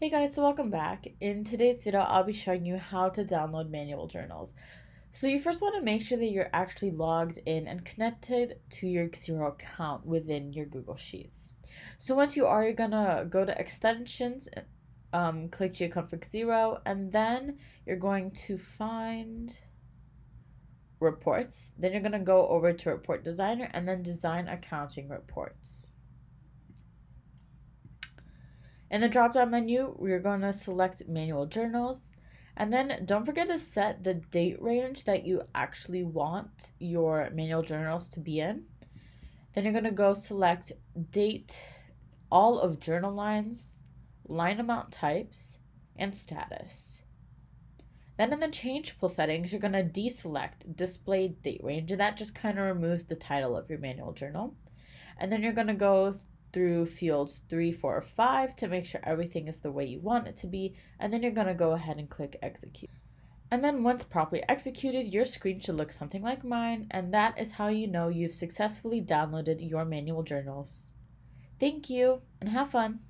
Hey guys, so welcome back. In today's video, I'll be showing you how to download manual journals. So you first want to make sure that you're actually logged in and connected to your Xero account within your Google Sheets. So once you are, you're gonna go to extensions, click G-Accon Xero, and then you're going to find reports. Then you're gonna go over to Report Designer and then Design Accounting Reports. In the drop-down menu, we're going to select Manual Journals, and then don't forget to set the date range that you actually want your manual journals to be in. Then you're going to go select Date, all of journal lines, line amount types, and status. Then in the Change Pool settings, you're going to deselect Display Date Range, and that just kind of removes the title of your manual journal. And then you're going to go through fields 3, 4, or 5 to make sure everything is the way you want it to be, and then you're going to go ahead and click execute. And then once properly executed, your screen should look something like mine, and that is how you know you've successfully downloaded your manual journals. Thank you, and have fun!